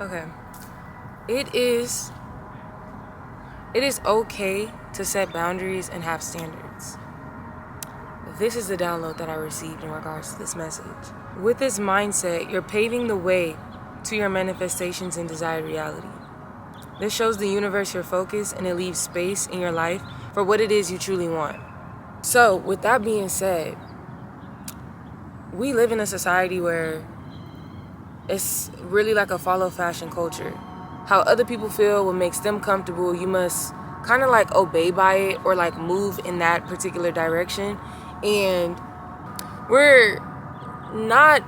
Okay. It is okay to set boundaries and have standards. This is the download that I received in regards to this message. With this mindset, you're paving the way to your manifestations and desired reality. This shows the universe your focus, and it leaves space in your life for what it is you truly want. So, with that being said, we live in a society where it's really like a follow fashion culture. How other people feel, what makes them comfortable, you must kind of like obey by it or like move in that particular direction. And we're not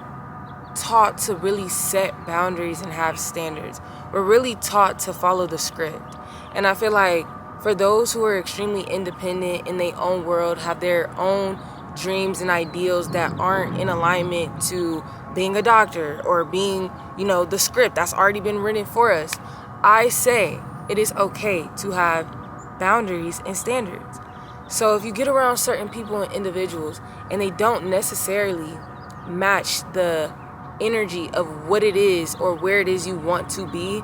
taught to really set boundaries and have standards. We're really taught to follow the script. And I feel like for those who are extremely independent in their own world, have their own dreams and ideals that aren't in alignment to being a doctor or being, the script that's already been written for us, I say it is okay to have boundaries and standards. So if you get around certain people and individuals and they don't necessarily match the energy of what it is or where it is you want to be,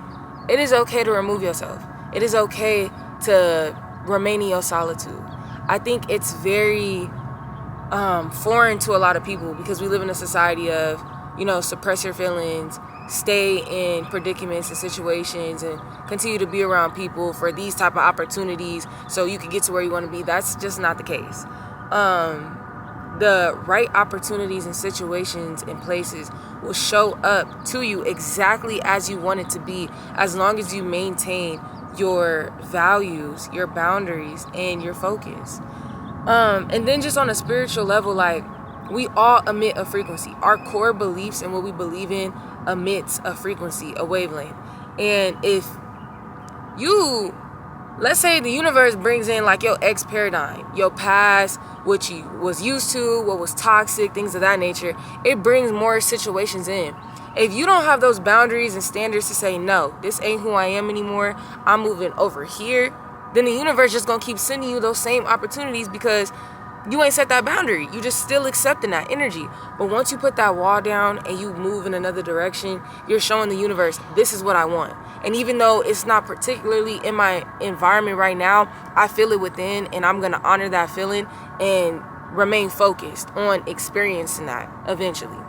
it is okay to remove yourself. It is okay to remain in your solitude. I think it's very foreign to a lot of people because we live in a society of, suppress your feelings, stay in predicaments and situations, and continue to be around people for these type of opportunities so you can get to where you want to be. That's just not the case. The right opportunities and situations and places will show up to you exactly as you want it to be, as long as you maintain your values, your boundaries, and your focus. And then just on a spiritual level, like, we all emit a frequency. Our core beliefs and what we believe in emits a frequency, a wavelength. And if you, let's say the universe brings in like your ex paradigm, your past, what you was used to, what was toxic, things of that nature, it brings more situations in. If you don't have those boundaries and standards to say, no, this ain't who I am anymore, I'm moving over here, then the universe just gonna keep sending you those same opportunities because you ain't set that boundary. You just still accepting that energy. But once you put that wall down and you move in another direction, you're showing the universe, this is what I want. And even though it's not particularly in my environment right now, I feel it within, and I'm gonna honor that feeling and remain focused on experiencing that eventually.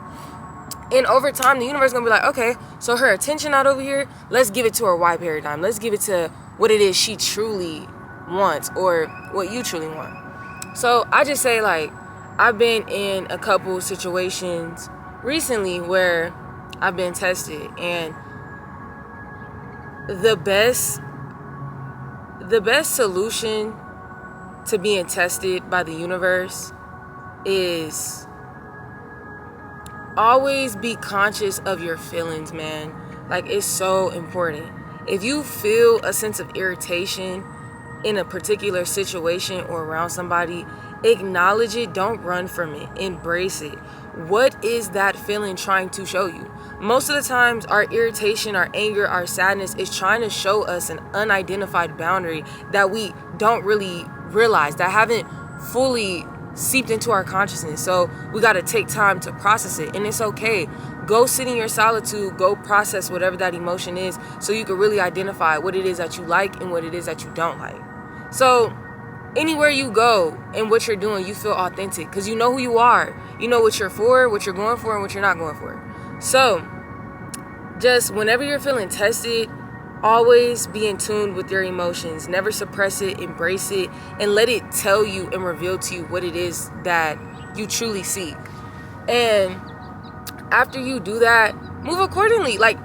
And over time, the universe is gonna be like, okay, so her attention out over here, let's give it to her Y paradigm. Let's give it to what it is she truly wants or what you truly want. So I just say, like, I've been in a couple situations recently where I've been tested, and the best solution to being tested by the universe is always be conscious of your feelings, man. Like, it's so important. If you feel a sense of irritation in a particular situation or around somebody, acknowledge it. Don't run from it. Embrace it. What is that feeling trying to show you? Most of the times, our irritation, our anger, our sadness is trying to show us an unidentified boundary that we don't really realize, that haven't fully seeped into our consciousness. So we got to take time to process it, and it's okay. Go sit in your solitude, go process whatever that emotion is so you can really identify what it is that you like and what it is that you don't like. So anywhere you go and what you're doing, you feel authentic because you know who you are. You know what you're for, what you're going for, and what you're not going for. So just whenever you're feeling tested, always be in tune with your emotions. Never suppress it, embrace it, and let it tell you and reveal to you what it is that you truly seek. And after you do that, move accordingly. Like,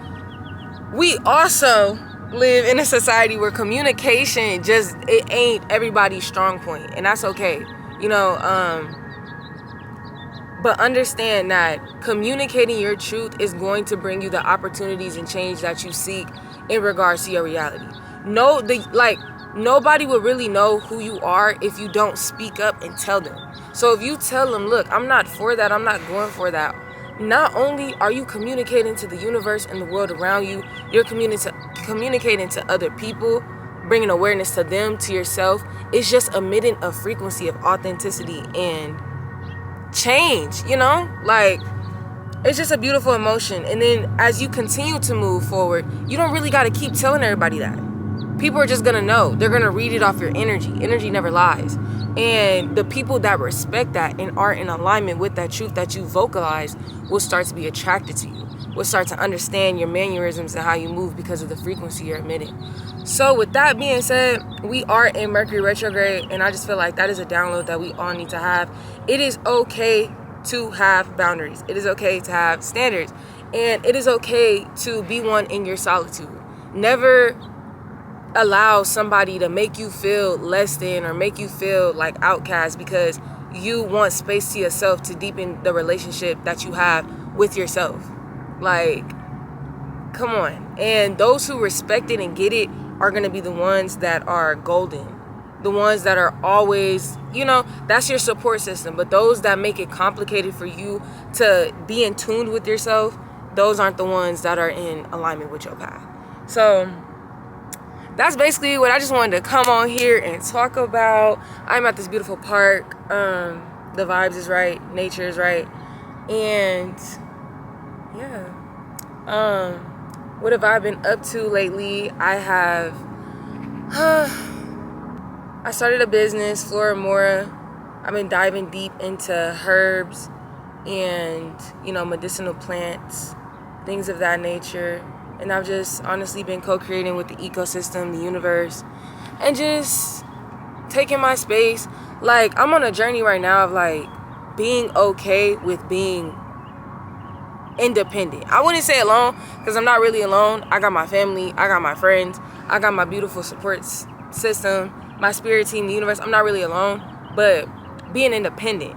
we also live in a society where communication it ain't everybody's strong point, and that's okay. But understand that communicating your truth is going to bring you the opportunities and change that you seek in regards to your reality. Nobody will really know who you are if you don't speak up and tell them. So if you tell them, look, I'm not for that, I'm not going for that, not only are you communicating to the universe and the world around you, you're communicating to other people, bringing awareness to them, to yourself. It's just emitting a frequency of authenticity and change, like, It's just a beautiful emotion. And then as you continue to move forward, you don't really got to keep telling everybody that. People are just going to know. They're going to read it off your energy. Energy never lies. And the people that respect that and are in alignment with that truth that you vocalize will start to be attracted to you. Will start to understand your mannerisms and how you move because of the frequency you're emitting. So with that being said, we are in Mercury retrograde, and I just feel like that is a download that we all need to have. It is okay to have boundaries. It is okay to have standards. And it is okay to be one in your solitude. Never allow somebody to make you feel less than or make you feel like outcast because you want space to yourself to deepen the relationship that you have with yourself. Like, come on. And those who respect it and get it are going to be the ones that are golden. The ones that are always, that's your support system. But those that make it complicated for you to be in tune with yourself, those aren't the ones that are in alignment with your path. So that's basically what I just wanted to come on here and talk about. I'm at this beautiful park. The vibes is right. Nature is right. And yeah. What have I been up to lately? I started a business, Flora Mora. I've been diving deep into herbs and, medicinal plants, things of that nature. And I've just honestly been co-creating with the ecosystem, the universe, and just taking my space. Like, I'm on a journey right now of, like, being okay with being independent. I wouldn't say alone, because I'm not really alone. I got my family, I got my friends, I got my beautiful support system, my spirit team, the universe. I'm not really alone, but being independent.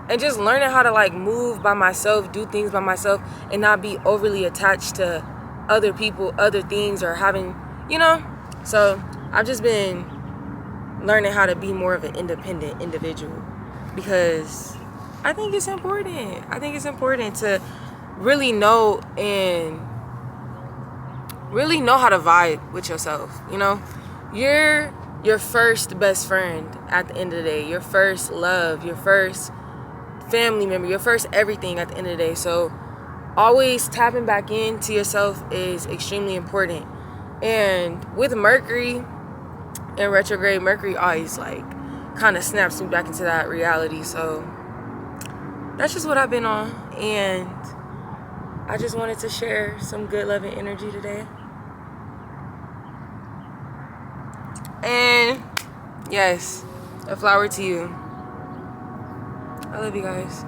And just learning how to, like, move by myself, do things by myself, and not be overly attached to other people, other things, or having, So I've just been learning how to be more of an independent individual, because I think it's important. I think it's important to really know how to vibe with yourself. You're your first best friend at the end of the day, your first love, your first family member, your first everything at the end of the day. So always tapping back into yourself is extremely important. And with Mercury in retrograde, Mercury always, like, kind of snaps me back into that reality. So that's just what I've been on, and I just wanted to share some good loving energy today. And yes, a flower to you. I love you guys.